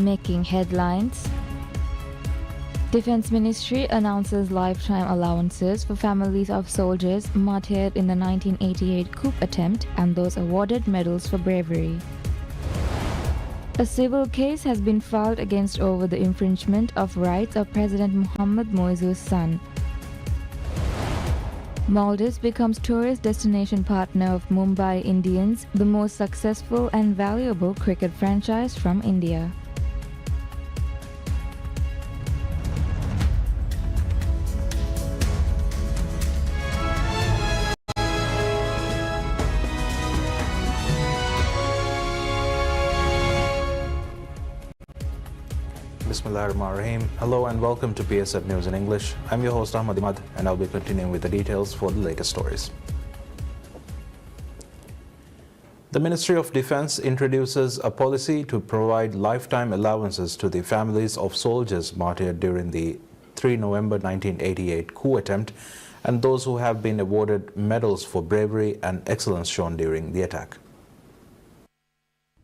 making headlines. Defense Ministry announces lifetime allowances for families of soldiers martyred in the 1988 coup attempt and those awarded medals for bravery. A civil case has been filed against over the infringement of rights of President Mohammad Moizu's son. Maldives becomes tourist destination partner of Mumbai Indians, the most successful and valuable cricket franchise from India. Bismillahirrahmanirrahim. Hello and welcome to PSF News in English. I'm your host Ahmad Imad and I'll be continuing with the details for the latest stories. The Ministry of Defense introduces a policy to provide lifetime allowances to the families of soldiers martyred during the 3 November 1988 coup attempt and those who have been awarded medals for bravery and excellence shown during the attack.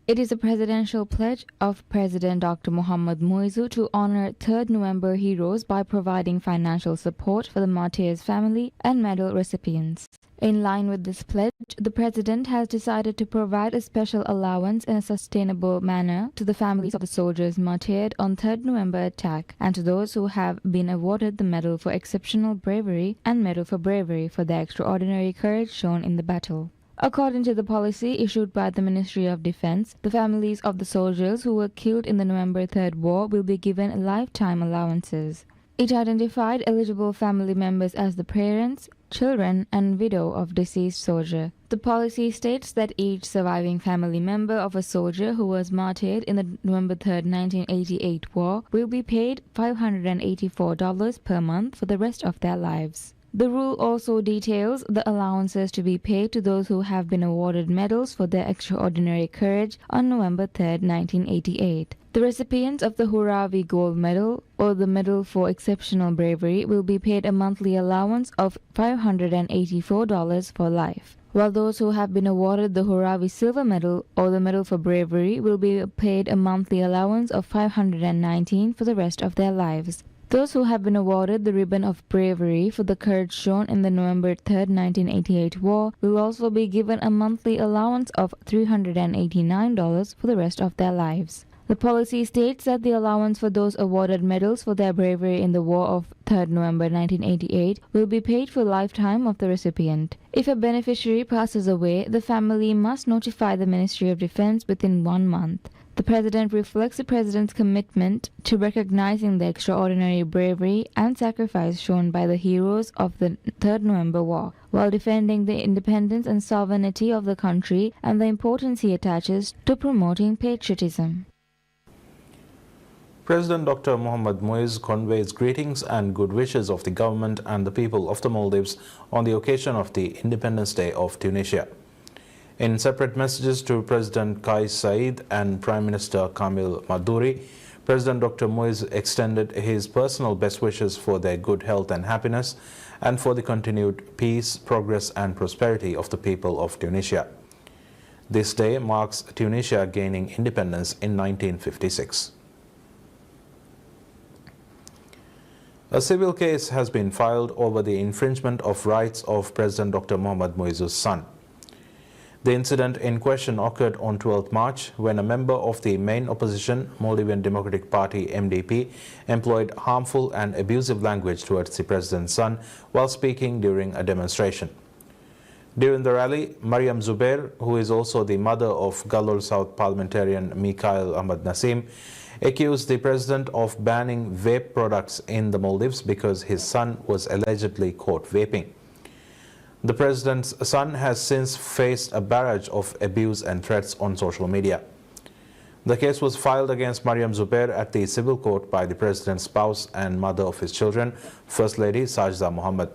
It is a presidential pledge of President Dr. Mohammad Moizu to honor 3rd November heroes by providing financial support for the martyrs' family and medal recipients. In line with this pledge, the President has decided to provide a special allowance in a sustainable manner to the families of the soldiers martyred on 3rd November attack and to those who have been awarded the Medal for Exceptional Bravery and Medal for Bravery for their extraordinary courage shown in the battle. According to the policy issued by the Ministry of Defense, the families of the soldiers who were killed in the November 3rd war will be given lifetime allowances. It identified eligible family members as the parents, children, and widow of deceased soldier. The policy states that each surviving family member of a soldier who was martyred in the November 3rd, 1988 war will be paid $584 per month for the rest of their lives. The rule also details the allowances to be paid to those who have been awarded medals for their extraordinary courage on November 3, 1988. The recipients of the Huravi Gold Medal or the Medal for Exceptional Bravery will be paid a monthly allowance of $584 for life, while those who have been awarded the Huravi Silver Medal or the Medal for Bravery will be paid a monthly allowance of $519 for the rest of their lives. Those who have been awarded the Ribbon of Bravery for the courage shown in the November 3, 1988 war will also be given a monthly allowance of $389 for the rest of their lives. The policy states that the allowance for those awarded medals for their bravery in the war of 3 November 1988 will be paid for lifetime of the recipient. If a beneficiary passes away, the family must notify the Ministry of Defense within 1 month. The President reflects the President's commitment to recognizing the extraordinary bravery and sacrifice shown by the heroes of the 3rd November War, while defending the independence and sovereignty of the country and the importance he attaches to promoting patriotism. President Dr. Mohammad Moiz conveys greetings and good wishes of the government and the people of the Maldives on the occasion of the Independence Day of Tunisia. In separate messages to President Kais Saied and Prime Minister Kamil Maduri, President Dr. Moiz extended his personal best wishes for their good health and happiness and for the continued peace, progress and prosperity of the people of Tunisia. This day marks Tunisia gaining independence in 1956. A civil case has been filed over the infringement of rights of President Dr. Mohammad Moizu's son. The incident in question occurred on 12 March when a member of the main opposition, Maldivian Democratic Party MDP, employed harmful and abusive language towards the president's son while speaking during a demonstration. During the rally, Mariam Zubair, who is also the mother of Galol South parliamentarian Mikhail Ahmad Nasim, accused the president of banning vape products in the Maldives because his son was allegedly caught vaping. The president's son has since faced a barrage of abuse and threats on social media. The case was filed against Mariam Zubair at the civil court by the president's spouse and mother of his children, First Lady Sajda Mohammed.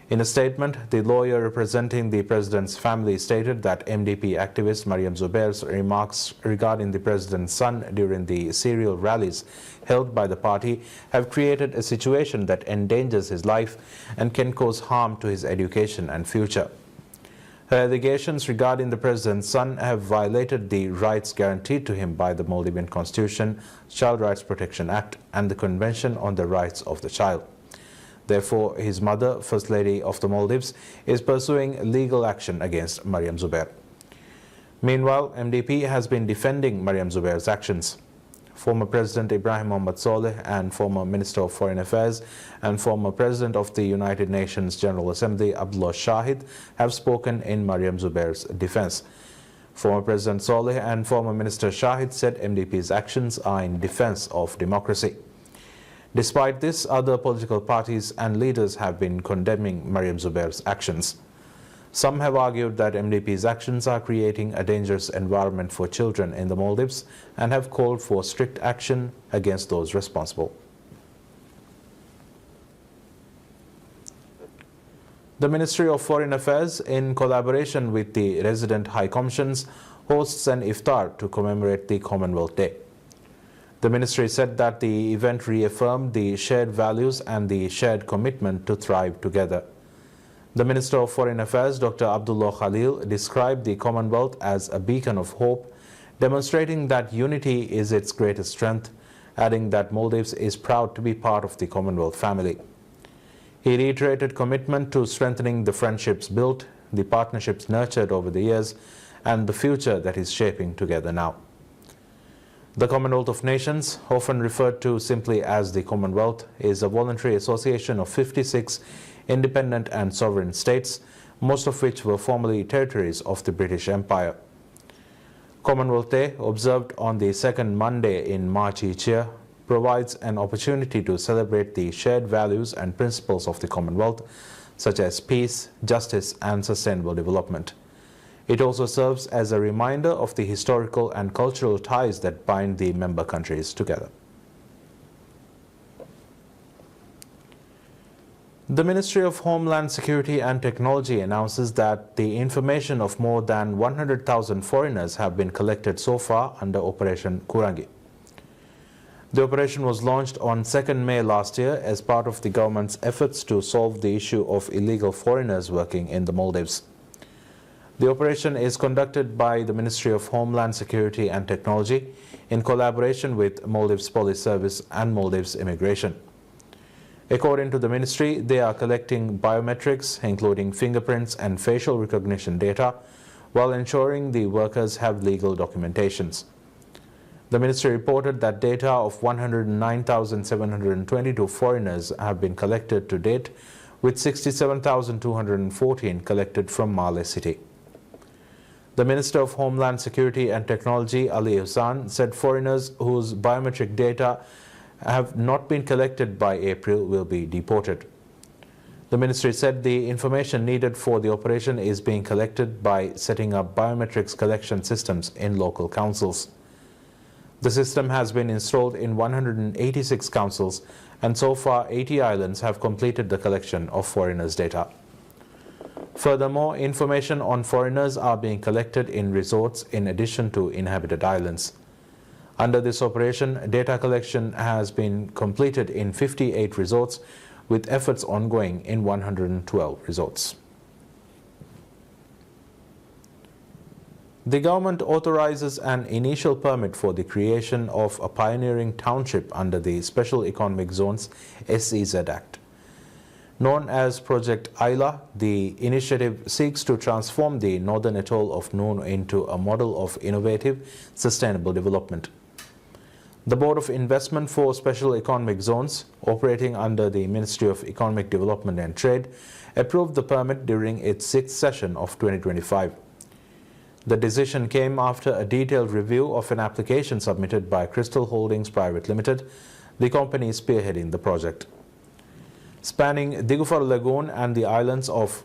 In a statement, the lawyer representing the president's family stated that MDP activist Mariam Zubair's remarks regarding the president's son during the serial rallies held by the party have created a situation that endangers his life and can cause harm to his education and future. Her allegations regarding the president's son have violated the rights guaranteed to him by the Maldivian Constitution, Child Rights Protection Act, and the Convention on the Rights of the Child. Therefore, his mother, First Lady of the Maldives, is pursuing legal action against Mariam Zubair. Meanwhile, MDP has been defending Mariam Zubair's actions. Former President Ibrahim Mohamed Solih and former Minister of Foreign Affairs and former President of the United Nations General Assembly Abdullah Shahid have spoken in Mariam Zubair's defense. Former President Solih and former Minister Shahid said MDP's actions are in defense of democracy. Despite this, other political parties and leaders have been condemning Mariam Zubair's actions. Some have argued that MDP's actions are creating a dangerous environment for children in the Maldives and have called for strict action against those responsible. The Ministry of Foreign Affairs, in collaboration with the resident High Commissions, hosts an iftar to commemorate the Commonwealth Day. The ministry said that the event reaffirmed the shared values and the shared commitment to thrive together. The Minister of Foreign Affairs, Dr. Abdullah Khalil, described the Commonwealth as a beacon of hope, demonstrating that unity is its greatest strength, adding that Maldives is proud to be part of the Commonwealth family. He reiterated commitment to strengthening the friendships built, the partnerships nurtured over the years, and the future that is shaping together now. The Commonwealth of Nations, often referred to simply as the Commonwealth, is a voluntary association of 56 independent and sovereign states, most of which were formerly territories of the British Empire. Commonwealth Day, observed on the second Monday in March each year, provides an opportunity to celebrate the shared values and principles of the Commonwealth, such as peace, justice, and sustainable development. It also serves as a reminder of the historical and cultural ties that bind the member countries together. The Ministry of Homeland Security and Technology announces that the information of more than 100,000 foreigners have been collected so far under Operation Kurangi. The operation was launched on 2nd May last year as part of the government's efforts to solve the issue of illegal foreigners working in the Maldives. The operation is conducted by the Ministry of Homeland Security and Technology in collaboration with Maldives Police Service and Maldives Immigration. According to the ministry, they are collecting biometrics, including fingerprints and facial recognition data, while ensuring the workers have legal documentations. The ministry reported that data of 109,722 foreigners have been collected to date, with 67,214 collected from Malé City. The Minister of Homeland Security and Technology, Ali Hussain, said foreigners whose biometric data have not been collected by April will be deported. The ministry said the information needed for the operation is being collected by setting up biometrics collection systems in local councils. The system has been installed in 186 councils, and so far 80 islands have completed the collection of foreigners' data. Furthermore, information on foreigners are being collected in resorts in addition to inhabited islands. Under this operation, data collection has been completed in 58 resorts, with efforts ongoing in 112 resorts. The government authorizes an initial permit for the creation of a pioneering township under the Special Economic Zones SEZ Act. Known as Project Ayla, the initiative seeks to transform the northern atoll of Noon into a model of innovative, sustainable development. The Board of Investment for Special Economic Zones, operating under the Ministry of Economic Development and Trade, approved the permit during its 6th session of 2025. The decision came after a detailed review of an application submitted by Crystal Holdings Private Limited, the company spearheading the project. Spanning Digufar Lagoon and the islands of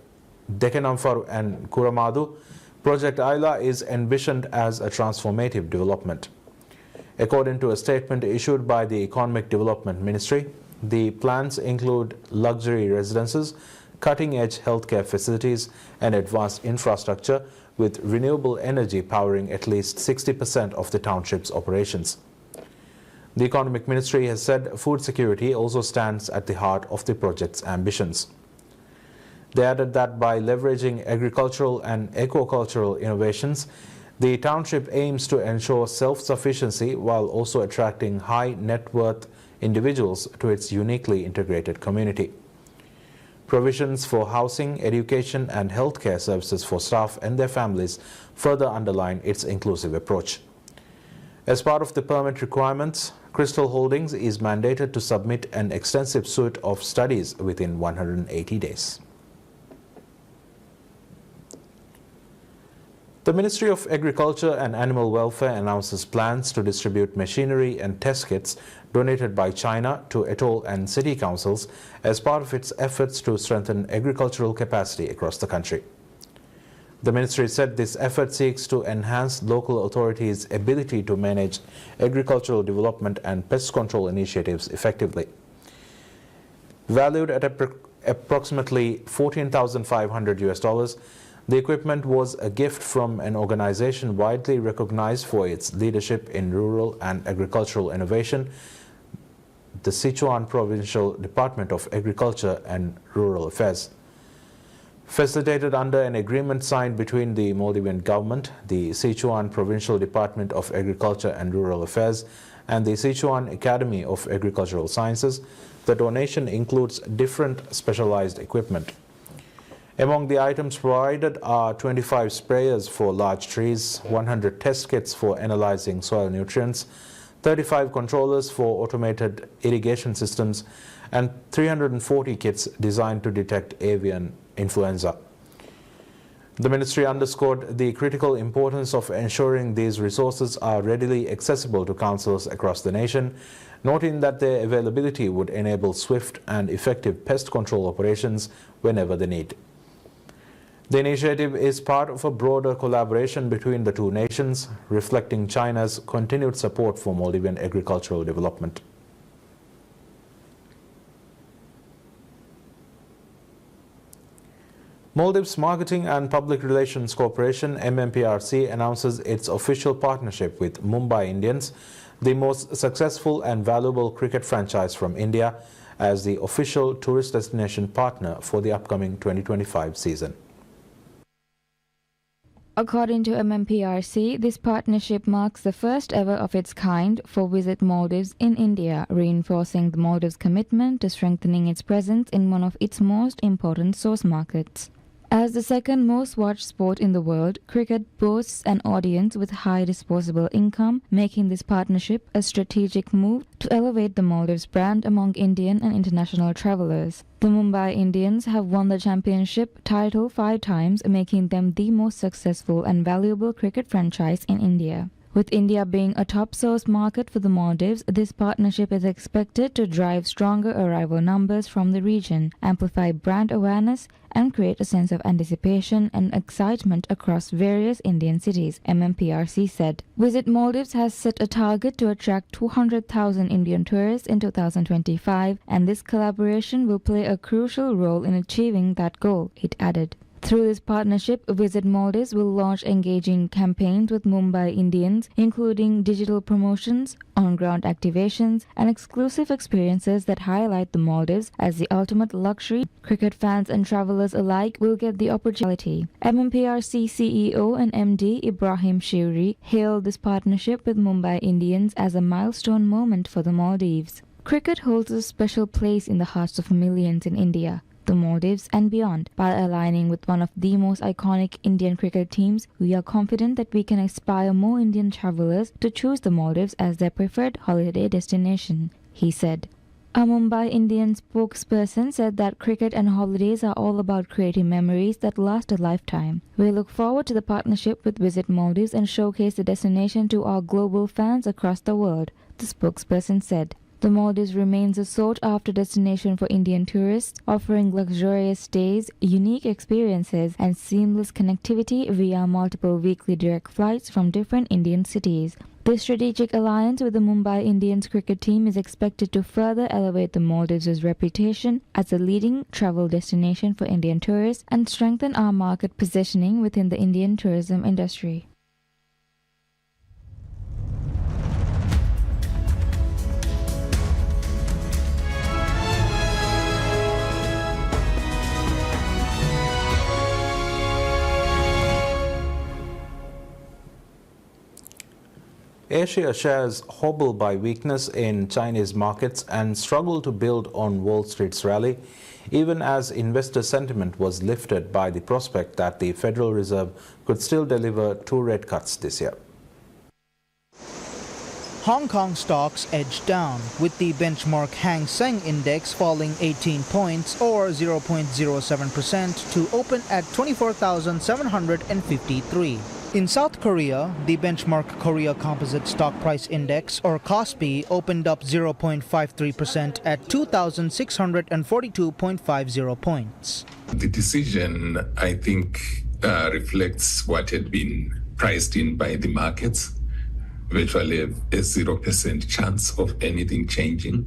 Dekanamfar and Kuramadu, Project Ayla is envisioned as a transformative development. According to a statement issued by the Economic Development Ministry, the plans include luxury residences, cutting-edge healthcare facilities, and advanced infrastructure with renewable energy powering at least 60% of the township's operations. The Economic Ministry has said food security also stands at the heart of the project's ambitions. They added that by leveraging agricultural and eco-cultural innovations, the township aims to ensure self-sufficiency while also attracting high net worth individuals to its uniquely integrated community. Provisions for housing, education and healthcare services for staff and their families further underline its inclusive approach. As part of the permit requirements, Crystal Holdings is mandated to submit an extensive suite of studies within 180 days. The Ministry of Agriculture and Animal Welfare announces plans to distribute machinery and test kits donated by China to atoll and city councils as part of its efforts to strengthen agricultural capacity across the country. The ministry said this effort seeks to enhance local authorities' ability to manage agricultural development and pest control initiatives effectively. Valued at approximately $14,500, the equipment was a gift from an organization widely recognized for its leadership in rural and agricultural innovation, the Sichuan Provincial Department of Agriculture and Rural Affairs. Facilitated under an agreement signed between the Maldivian government, the Sichuan Provincial Department of Agriculture and Rural Affairs, and the Sichuan Academy of Agricultural Sciences, the donation includes different specialized equipment. Among the items provided are 25 sprayers for large trees, 100 test kits for analyzing soil nutrients, 35 controllers for automated irrigation systems, and 340 kits designed to detect avian influenza. The ministry underscored the critical importance of ensuring these resources are readily accessible to councils across the nation, noting that their availability would enable swift and effective pest control operations whenever the need. The initiative is part of a broader collaboration between the two nations, reflecting China's continued support for Maldivian agricultural development. Maldives Marketing and Public Relations Corporation (MMPRC) announces its official partnership with Mumbai Indians, the most successful and valuable cricket franchise from India, as the official tourist destination partner for the upcoming 2025 season. According to MMPRC, this partnership marks the first ever of its kind for Visit Maldives in India, reinforcing the Maldives' commitment to strengthening its presence in one of its most important source markets. As the second most watched sport in the world, cricket boasts an audience with high disposable income, making this partnership a strategic move to elevate the Maldives brand among Indian and international travelers. The Mumbai Indians have won the championship title 5 times, making them the most successful and valuable cricket franchise in India. With India being a top source market for the Maldives, this partnership is expected to drive stronger arrival numbers from the region, amplify brand awareness, and create a sense of anticipation and excitement across various Indian cities, MMPRC said. Visit Maldives has set a target to attract 200,000 Indian tourists in 2025, and this collaboration will play a crucial role in achieving that goal, it added. Through this partnership, Visit Maldives will launch engaging campaigns with Mumbai Indians, including digital promotions, on-ground activations, and exclusive experiences that highlight the Maldives as the ultimate luxury. Cricket fans and travelers alike will get the opportunity. MMPRC CEO and MD Ibrahim Shiri hailed this partnership with Mumbai Indians as a milestone moment for the Maldives. Cricket holds a special place in the hearts of millions in India, the Maldives and beyond. By aligning with one of the most iconic Indian cricket teams, we are confident that we can inspire more Indian travelers to choose the Maldives as their preferred holiday destination, he said. A Mumbai Indian spokesperson said that cricket and holidays are all about creating memories that last a lifetime. We look forward to the partnership with Visit Maldives and showcase the destination to our global fans across the world, the spokesperson said. The Maldives remains a sought-after destination for Indian tourists, offering luxurious stays, unique experiences, and seamless connectivity via multiple weekly direct flights from different Indian cities. This strategic alliance with the Mumbai Indians cricket team is expected to further elevate the Maldives' reputation as a leading travel destination for Indian tourists and strengthen our market positioning within the Indian tourism industry. Asia shares hobbled by weakness in Chinese markets and struggled to build on Wall Street's rally, even as investor sentiment was lifted by the prospect that the Federal Reserve could still deliver 2 rate cuts this year. Hong Kong stocks edged down, with the benchmark Hang Seng Index falling 18 points or 0.07% to open at 24,753. In South Korea, the benchmark Korea Composite Stock Price Index, or KOSPI, opened up 0.53% at 2,642.50 points. The decision, I think, reflects what had been priced in by the markets. Virtually a 0% chance of anything changing.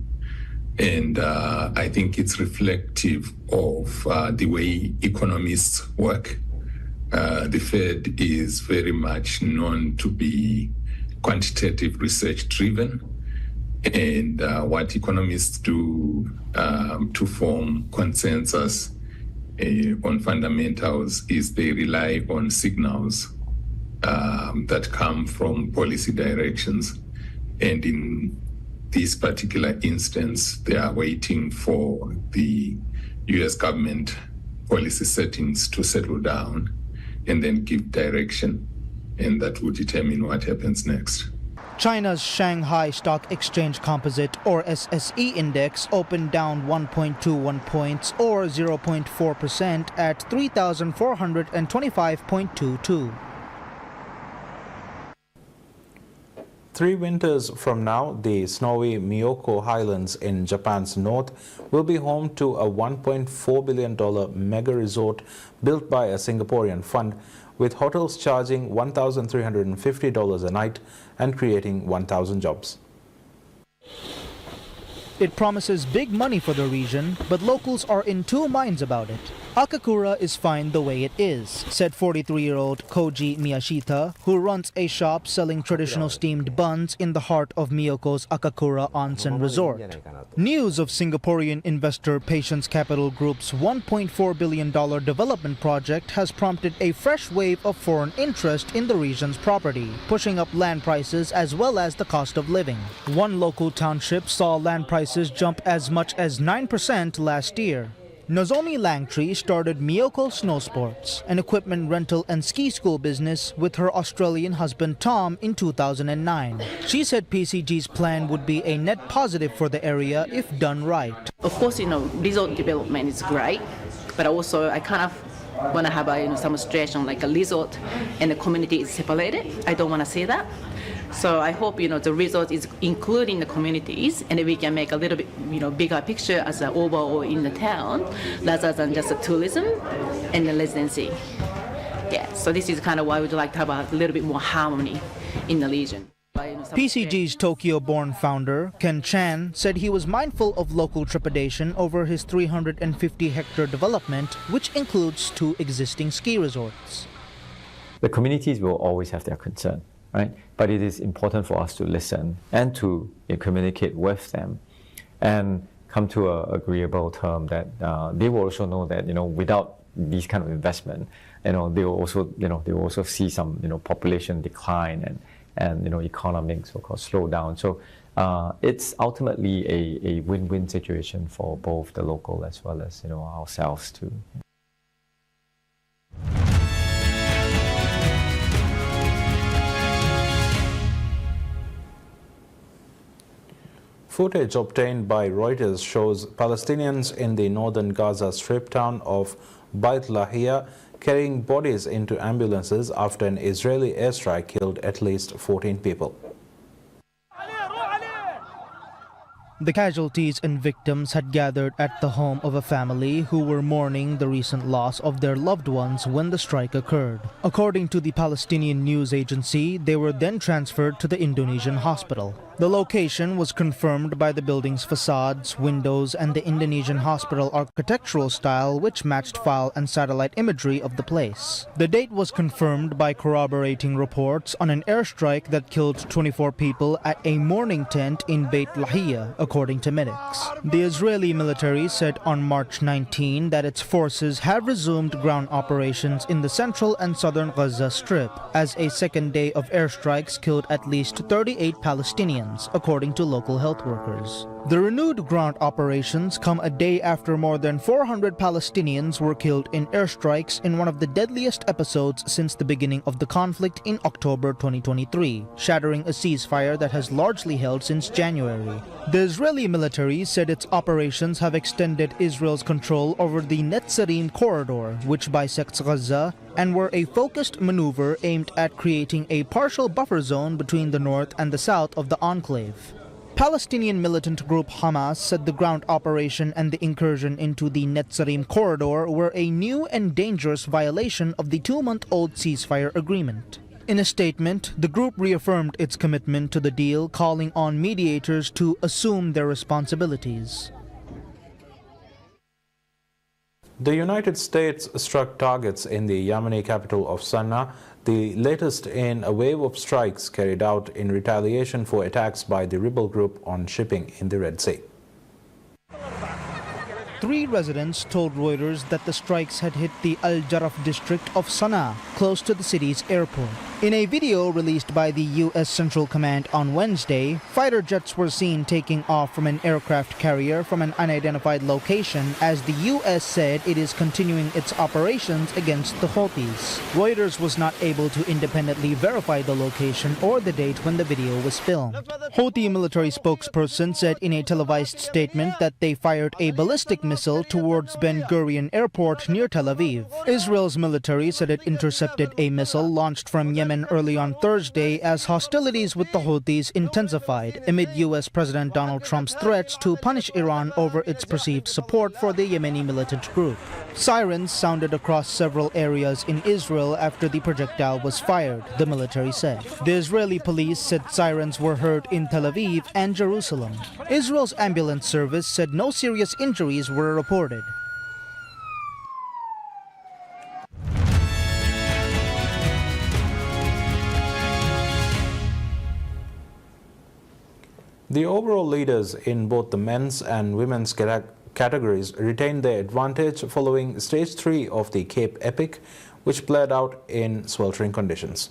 And I think it's reflective of the way economists work. The Fed is very much known to be quantitative research driven. And what economists do to form consensus on fundamentals is they rely on signals that come from policy directions. And in this particular instance, they are waiting for the US government policy settings to settle down and then give direction. And that will determine what happens next. China's Shanghai Stock Exchange Composite, or SSE Index, opened down 1.21 points or 0.4% at 3,425.22. 3 winters from now, the snowy Miyoko Highlands in Japan's north will be home to a $1.4 billion mega resort built by a Singaporean fund, with hotels charging $1,350 a night and creating 1,000 jobs. It promises big money for the region, but locals are in 2 minds about it. Akakura is fine the way it is, said 43-year-old Koji Miyashita, who runs a shop selling traditional steamed buns in the heart of Miyoko's Akakura Onsen Resort. News of Singaporean investor Patience Capital Group's $1.4 billion development project has prompted a fresh wave of foreign interest in the region's property, pushing up land prices as well as the cost of living. One local township saw land prices jump as much as 9% last year. Nozomi Langtree started Miyoko Snow Sports, an equipment rental and ski school business, with her Australian husband Tom in 2009. She said PCG's plan would be a net positive for the area if done right. Of course, resort development is great, but also I kind of want to have some situation like a resort and the community is separated. I don't want to see that. So I hope the resort is including the communities, and we can make a little bit bigger picture as an overall in the town, rather than just the tourism and the residency. Yeah. So this is kind of why we'd like to have a little bit more harmony in the region. PCG's Tokyo-born founder, Ken Chan, said he was mindful of local trepidation over his 350-hectare development, which includes 2 existing ski resorts. The communities will always have their concern, right? But it is important for us to listen and to communicate with them and come to an agreeable term that they will also know that, without these kind of investment, they will also see some, population decline and economic so-called slowdown. So it's ultimately a win-win situation for both the local as well as ourselves too. Footage obtained by Reuters shows Palestinians in the northern Gaza Strip town of Beit Lahia carrying bodies into ambulances after an Israeli airstrike killed at least 14 people. The casualties and victims had gathered at the home of a family who were mourning the recent loss of their loved ones when the strike occurred. According to the Palestinian news agency, they were then transferred to the Indonesian hospital. The location was confirmed by the building's facades, windows, and the Indonesian hospital architectural style, which matched file and satellite imagery of the place. The date was confirmed by corroborating reports on an airstrike that killed 24 people at a mourning tent in Beit Lahia, according to Minix. The Israeli military said on March 19 that its forces have resumed ground operations in the central and southern Gaza Strip, as a second day of airstrikes killed at least 38 Palestinians, according to local health workers. The renewed ground operations come a day after more than 400 Palestinians were killed in airstrikes in one of the deadliest episodes since the beginning of the conflict in October 2023, shattering a ceasefire that has largely held since January. The Israeli military said its operations have extended Israel's control over the Netzarim corridor, which bisects Gaza, and were a focused maneuver aimed at creating a partial buffer zone between the north and the south of the enclave. Palestinian militant group Hamas said the ground operation and the incursion into the Netzarim corridor were a new and dangerous violation of the 2-month-old ceasefire agreement. In a statement, the group reaffirmed its commitment to the deal, calling on mediators to assume their responsibilities. The United States struck targets in the Yemeni capital of Sana'a, the latest in a wave of strikes carried out in retaliation for attacks by the rebel group on shipping in the Red Sea. 3 residents told Reuters that the strikes had hit the Al Jaraf district of Sana'a, close to the city's airport. In a video released by the U.S. Central Command on Wednesday, fighter jets were seen taking off from an aircraft carrier from an unidentified location as the U.S. said it is continuing its operations against the Houthis. Reuters was not able to independently verify the location or the date when the video was filmed. Houthi military spokesperson said in a televised statement that they fired a ballistic missile towards Ben Gurion Airport near Tel Aviv. Israel's military said it intercepted a missile launched from Yemen early on Thursday as hostilities with the Houthis intensified amid U.S. President Donald Trump's threats to punish Iran over its perceived support for the Yemeni militant group. Sirens sounded across several areas in Israel after the projectile was fired, the military said. The Israeli police said sirens were heard in Tel Aviv and Jerusalem. Israel's ambulance service said no serious injuries were reported. The overall leaders in both the men's and women's categories retained their advantage following Stage 3 of the Cape Epic, which played out in sweltering conditions.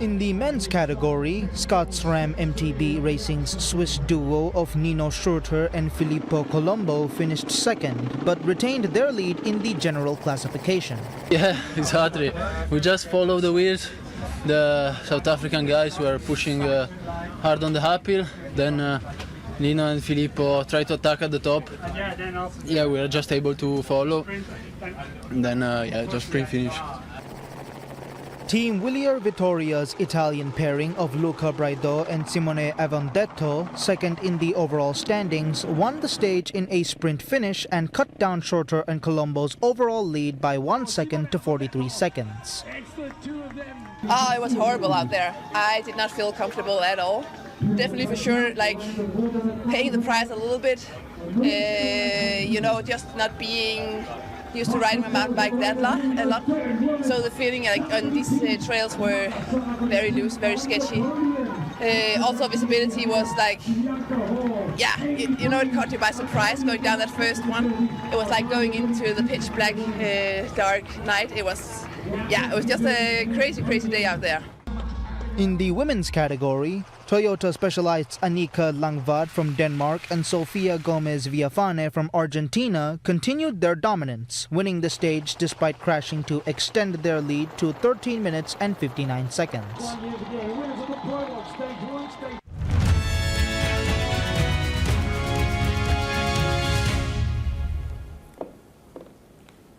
In the men's category, Scots Ram MTB Racing's Swiss duo of Nino Schurter and Filippo Colombo finished second, but retained their lead in the general classification. Yeah, it's hard. We just follow the wheels. The South African guys were pushing hard on the uphill. Then Nino and Filippo tried to attack at the top. Yeah, we were just able to follow. And then, just sprint finish. Team Willier Vittoria's Italian pairing of Luca Braido and Simone Avondetto, second in the overall standings, won the stage in a sprint finish and cut down Schurter and Colombo's overall lead by 1 second to 43 seconds. Oh, it was horrible out there. I did not feel comfortable at all. Definitely for sure, like paying the price a little bit, just not being used to riding my mountain bike a lot. So the feeling like on these trails were very loose, very sketchy. Also visibility was like, it caught you by surprise going down that first one. It was like going into the pitch black, dark night. It was just a crazy, crazy day out there. In the women's category, Toyota Specialized Annika Langvad from Denmark and Sofia Gomez Villafane from Argentina continued their dominance, winning the stage despite crashing to extend their lead to 13 minutes and 59 seconds.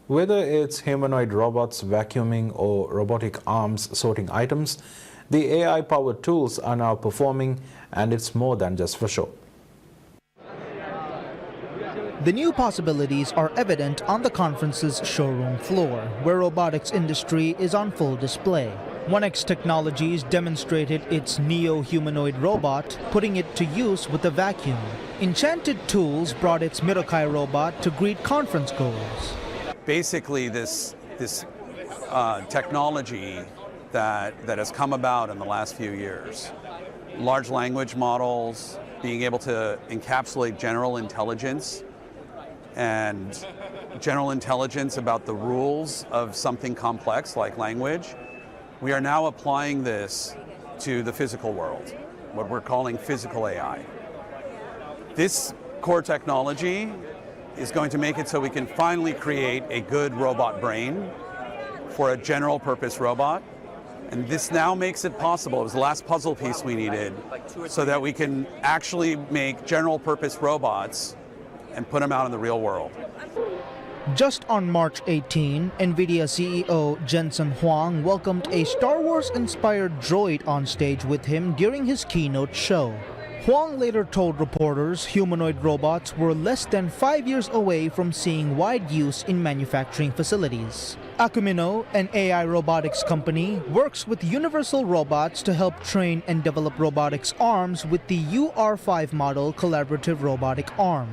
Whether it's humanoid robots vacuuming or robotic arms sorting items, the AI-powered tools are now performing, and it's more than just for show. The new possibilities are evident on the conference's showroom floor, where robotics industry is on full display. 1X Technologies demonstrated its neo-humanoid robot, putting it to use with a vacuum. Enchanted Tools brought its Mirakai robot to greet conference goers. Basically, this technology that has come about in the last few years large language models, being able to encapsulate general intelligence and general intelligence about the rules of something complex like language, we are now applying this to the physical world, what we're calling physical AI. This core technology is going to make it so we can finally create a good robot brain for a general purpose robot. And this now makes it possible. It was the last puzzle piece we needed so that we can actually make general purpose robots and put them out in the real world. Just on March 18, NVIDIA CEO Jensen Huang welcomed a Star Wars-inspired droid on stage with him during his keynote show. Huang later told reporters humanoid robots were less than 5 years away from seeing wide use in manufacturing facilities. Akumino, an AI robotics company, works with Universal Robots to help train and develop robotics arms with the UR5 model collaborative robotic arm.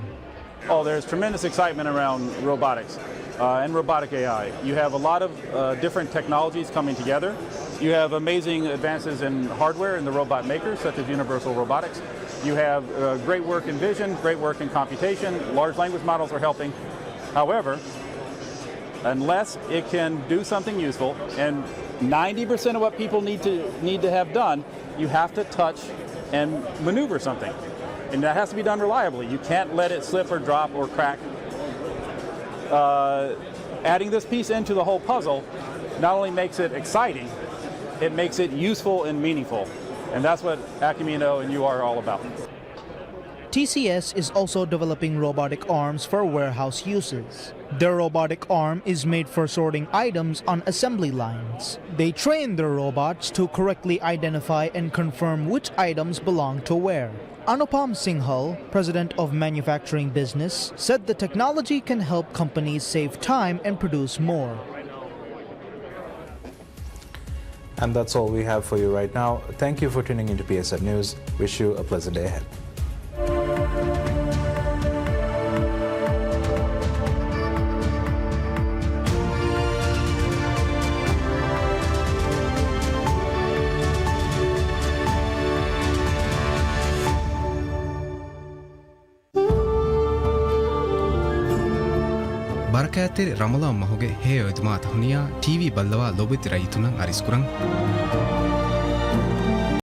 Oh, there's tremendous excitement around robotics and robotic AI. You have a lot of different technologies coming together. You have amazing advances in hardware in the robot makers, such as Universal Robotics. You have great work in vision, great work in computation. Large language models are helping. However, unless it can do something useful, and 90% of what people need to have done, you have to touch and maneuver something. And that has to be done reliably. You can't let it slip or drop or crack. Adding this piece into the whole puzzle not only makes it exciting, it makes it useful and meaningful. And that's what Akumino and UR are all about. TCS is also developing robotic arms for warehouse uses. Their robotic arm is made for sorting items on assembly lines. They train their robots to correctly identify and confirm which items belong to where. Anupam Singhal, president of Manufacturing Business, said the technology can help companies save time and produce more. And that's all we have for you right now. Thank you for tuning into PSN News. Wish you a pleasant day ahead. Barakatir Ramalan Mahoge Heo Dmat Hunia TV Balawa Lobit Raitunan Ariskurang